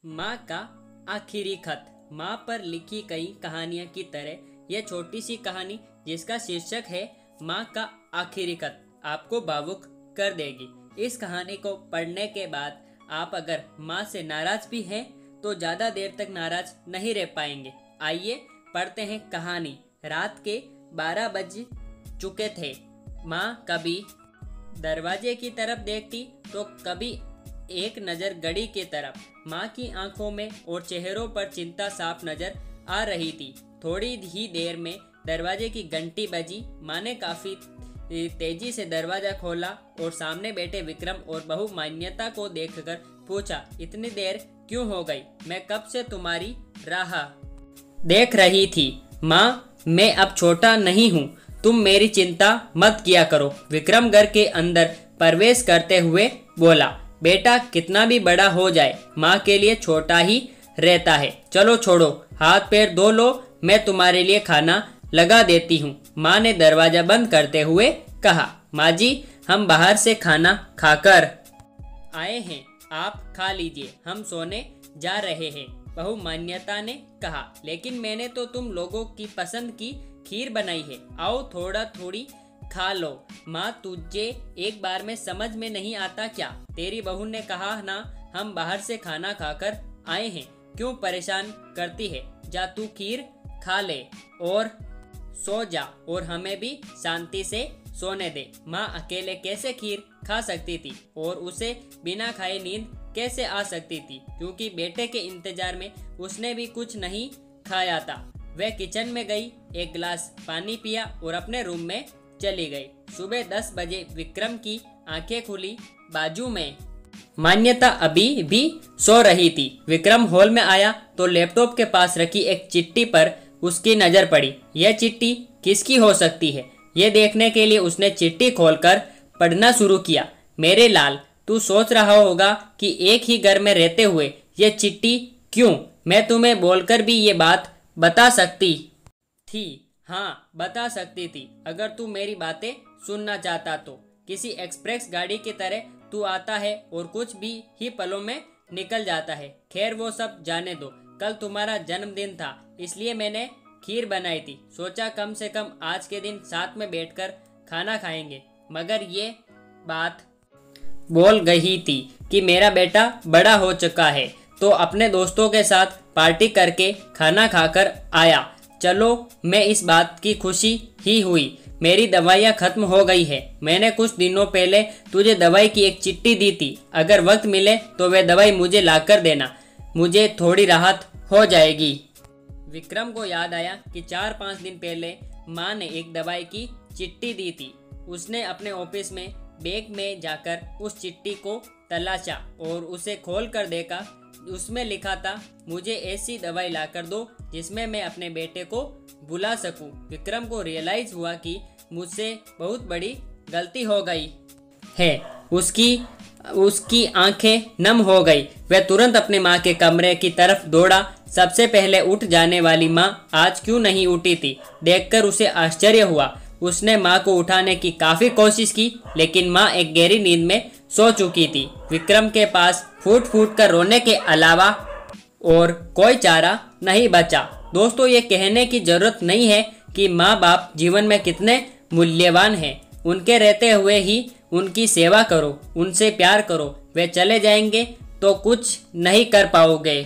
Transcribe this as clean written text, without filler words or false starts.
माँ का आखिरी खत। माँ पर लिखी कई कहानियों की तरह यह छोटी सी कहानी जिसका शीर्षक है माँ का आखिरी खत आपको भावुक कर देगी। इस कहानी को पढ़ने के बाद आप अगर माँ से नाराज भी हैं तो ज़्यादा देर तक नाराज नहीं रह पाएंगे। आइए पढ़ते हैं कहानी। रात के 12 बज चुके थे। माँ कभी दरवाजे की तरफ देखती तो कभी एक नज़र घड़ी की तरफ। माँ की आंखों में और चेहरों पर चिंता साफ नजर आ रही थी। थोड़ी ही देर में दरवाजे की घंटी बजी। माँ ने काफ़ी तेजी से दरवाज़ा खोला और सामने बैठे विक्रम और बहू मान्यता को देखकर पूछा, इतनी देर क्यों हो गई? मैं कब से तुम्हारी राह देख रही थी। माँ, मैं अब छोटा नहीं हूँ, तुम मेरी चिंता मत किया करो। विक्रम घर के अंदर प्रवेश करते हुए बोला, बेटा कितना भी बड़ा हो जाए माँ के लिए छोटा ही रहता है। चलो छोड़ो, हाथ पैर धो लो, मैं तुम्हारे लिए खाना लगा देती हूँ। माँ ने दरवाजा बंद करते हुए कहा, माँ जी हम बाहर से खाना खाकर आए हैं, आप खा लीजिए, हम सोने जा रहे हैं। बहू मान्यता ने कहा, लेकिन मैंने तो तुम लोगों की पसंद की खीर बनाई है, आओ थोड़ा थोड़ी खा लो। माँ तुझे एक बार में समझ में नहीं आता क्या? तेरी बहू ने कहा ना, हम बाहर से खाना खाकर आए हैं, क्यों परेशान करती है? जा तू खीर खा ले और सो जा और हमें भी शांति से सोने दे। माँ अकेले कैसे खीर खा सकती थी और उसे बिना खाए नींद कैसे आ सकती थी, क्योंकि बेटे के इंतजार में उसने भी कुछ नहीं खाया था। वह किचन में गई, एक गिलास पानी पिया और अपने रूम में चली गई। सुबह 10 बजे विक्रम की आंखें खुली। बाजू में मान्यता अभी भी सो रही थी। विक्रम हॉल में आया तो लैपटॉप के पास रखी एक चिट्ठी पर उसकी नज़र पड़ी। यह चिट्ठी किसकी हो सकती है? यह देखने के लिए उसने चिट्ठी खोलकर पढ़ना शुरू किया। मेरे लाल, तू सोच रहा होगा कि एक ही घर में रहते हुए यह चिट्ठी क्यों? मैं तुम्हें बोलकर भी ये बात बता सकती थी। हाँ, बता सकती थी, अगर तू मेरी बातें सुनना चाहता तो। किसी एक्सप्रेस गाड़ी की तरह तू आता है और कुछ भी ही पलों में निकल जाता है। खैर वो सब जाने दो। कल तुम्हारा जन्मदिन था, इसलिए मैंने खीर बनाई थी। सोचा कम से कम आज के दिन साथ में बैठकर खाना खाएंगे। मगर ये बात बोल गई थी कि मेरा बेटा बड़ा हो चुका है, तो अपने दोस्तों के साथ पार्टी करके खाना खाकर आया। चलो, मैं इस बात की खुशी ही हुई। मेरी दवाइयाँ खत्म हो गई है। मैंने कुछ दिनों पहले तुझे दवाई की एक चिट्ठी दी थी, अगर वक्त मिले तो वह दवाई मुझे लाकर देना, मुझे थोड़ी राहत हो जाएगी। विक्रम को याद आया कि 4-5 दिन पहले माँ ने एक दवाई की चिट्ठी दी थी। उसने अपने ऑफिस में बैग में जाकर उस चिट्ठी को तलाशा और उसे खोल कर देखा। उसमें लिखा था, मुझे ऐसी दवाई लाकर दो जिसमें मैं अपने बेटे को बुला सकूं। विक्रम को रियलाइज हुआ कि मुझसे बहुत बड़ी गलती हो गई है। उसकी आंखें नम हो गई। वह तुरंत अपने माँ के कमरे की तरफ दौड़ा। सबसे पहले उठ जाने वाली माँ आज क्यों नहीं उठी थी, देखकर उसे आश्चर्य हुआ। उसने माँ को उठाने की काफ़ी कोशिश की, लेकिन माँ एक गहरी नींद में सो चुकी थी। विक्रम के पास फूट फूट कर रोने के अलावा और कोई चारा नहीं बचा। दोस्तों, ये कहने की ज़रूरत नहीं है कि माँ बाप जीवन में कितने मूल्यवान हैं। उनके रहते हुए ही उनकी सेवा करो, उनसे प्यार करो। वे चले जाएंगे तो कुछ नहीं कर पाओगे।